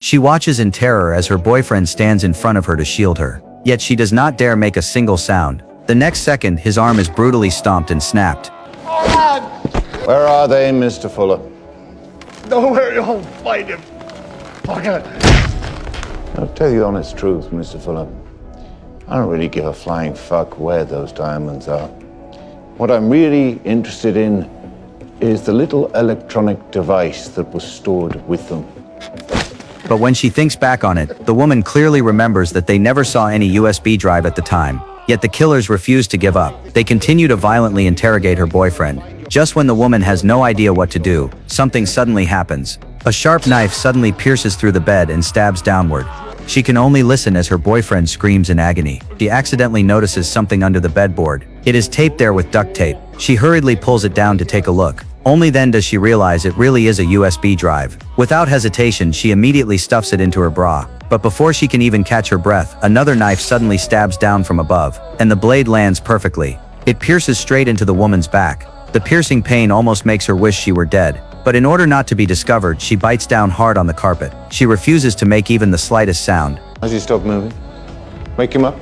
She watches in terror as her boyfriend stands in front of her to shield her. Yet she does not dare make a single sound. The next second, his arm is brutally stomped and snapped. Where are they, Mr. Fuller? Nowhere, you'll find him. Fucker. I'll tell you the honest truth, Mr. Fuller. I don't really give a flying fuck where those diamonds are. What I'm really interested in is the little electronic device that was stored with them. But when she thinks back on it, the woman clearly remembers that they never saw any USB drive at the time. Yet the killers refuse to give up. They continue to violently interrogate her boyfriend. Just when the woman has no idea what to do, something suddenly happens. A sharp knife suddenly pierces through the bed and stabs downward. She can only listen as her boyfriend screams in agony. She accidentally notices something under the bedboard. It is taped there with duct tape. She hurriedly pulls it down to take a look. Only then does she realize it really is a USB drive. Without hesitation, she immediately stuffs it into her bra. But before she can even catch her breath, another knife suddenly stabs down from above, and the blade lands perfectly. It pierces straight into the woman's back. The piercing pain almost makes her wish she were dead. But in order not to be discovered, she bites down hard on the carpet. She refuses to make even the slightest sound. Has he stopped moving? Wake him up.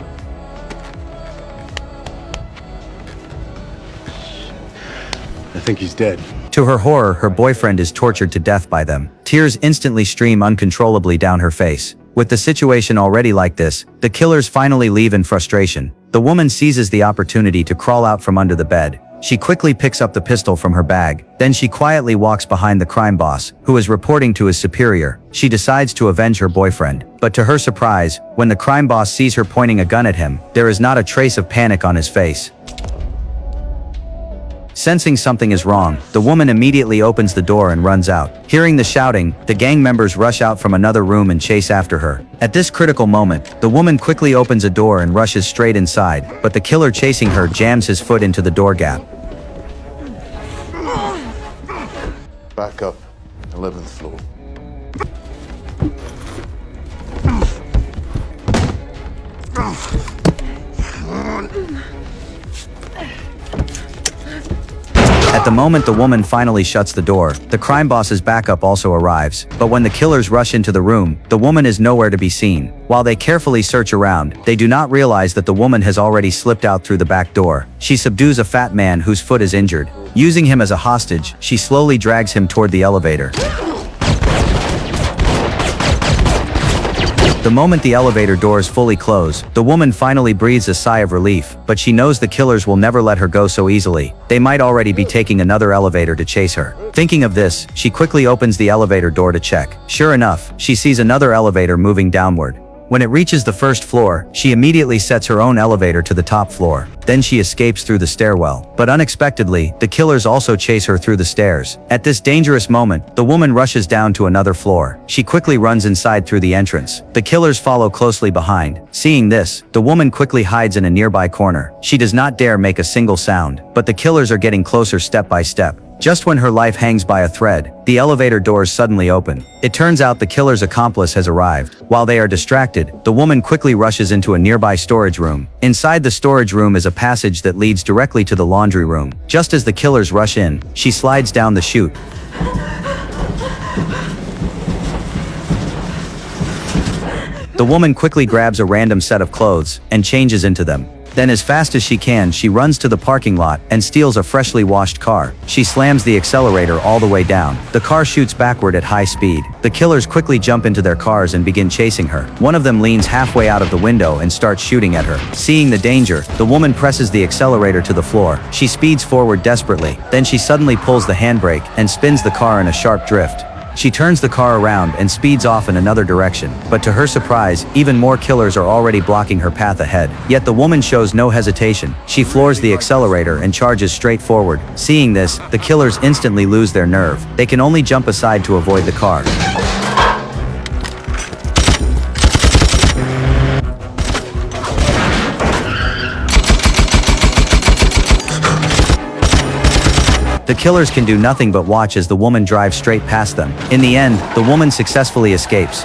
I think he's dead. To her horror, her boyfriend is tortured to death by them. Tears instantly stream uncontrollably down her face. With the situation already like this, the killers finally leave in frustration. The woman seizes the opportunity to crawl out from under the bed. She quickly picks up the pistol from her bag. Then she quietly walks behind the crime boss, who is reporting to his superior. She decides to avenge her boyfriend. But to her surprise, when the crime boss sees her pointing a gun at him, there is not a trace of panic on his face. Sensing something is wrong, the woman immediately opens the door and runs out. Hearing the shouting, the gang members rush out from another room and chase after her. At this critical moment, the woman quickly opens a door and rushes straight inside, but the killer chasing her jams his foot into the door gap. Back up. 11th floor. At the moment the woman finally shuts the door, the crime boss's backup also arrives. But when the killers rush into the room, the woman is nowhere to be seen. While they carefully search around, they do not realize that the woman has already slipped out through the back door. She subdues a fat man whose foot is injured. Using him as a hostage, she slowly drags him toward the elevator. The moment the elevator doors fully close, the woman finally breathes a sigh of relief, but she knows the killers will never let her go so easily. They might already be taking another elevator to chase her. Thinking of this, she quickly opens the elevator door to check. Sure enough, she sees another elevator moving downward. When it reaches the first floor, she immediately sets her own elevator to the top floor. Then she escapes through the stairwell. But unexpectedly, the killers also chase her through the stairs. At this dangerous moment, the woman rushes down to another floor. She quickly runs inside through the entrance. The killers follow closely behind. Seeing this, the woman quickly hides in a nearby corner. She does not dare make a single sound, but the killers are getting closer step by step. Just when her life hangs by a thread, the elevator doors suddenly open. It turns out the killer's accomplice has arrived. While they are distracted, the woman quickly rushes into a nearby storage room. Inside the storage room is a passage that leads directly to the laundry room. Just as the killers rush in, she slides down the chute. The woman quickly grabs a random set of clothes and changes into them. Then as fast as she can, she runs to the parking lot and steals a freshly washed car. She slams the accelerator all the way down. The car shoots backward at high speed. The killers quickly jump into their cars and begin chasing her. One of them leans halfway out of the window and starts shooting at her. Seeing the danger, the woman presses the accelerator to the floor. She speeds forward desperately. Then she suddenly pulls the handbrake and spins the car in a sharp drift. She turns the car around and speeds off in another direction, but to her surprise, even more killers are already blocking her path ahead. Yet the woman shows no hesitation. She floors the accelerator and charges straight forward. Seeing this, the killers instantly lose their nerve. They can only jump aside to avoid the car. The killers can do nothing but watch as the woman drives straight past them. In the end, the woman successfully escapes.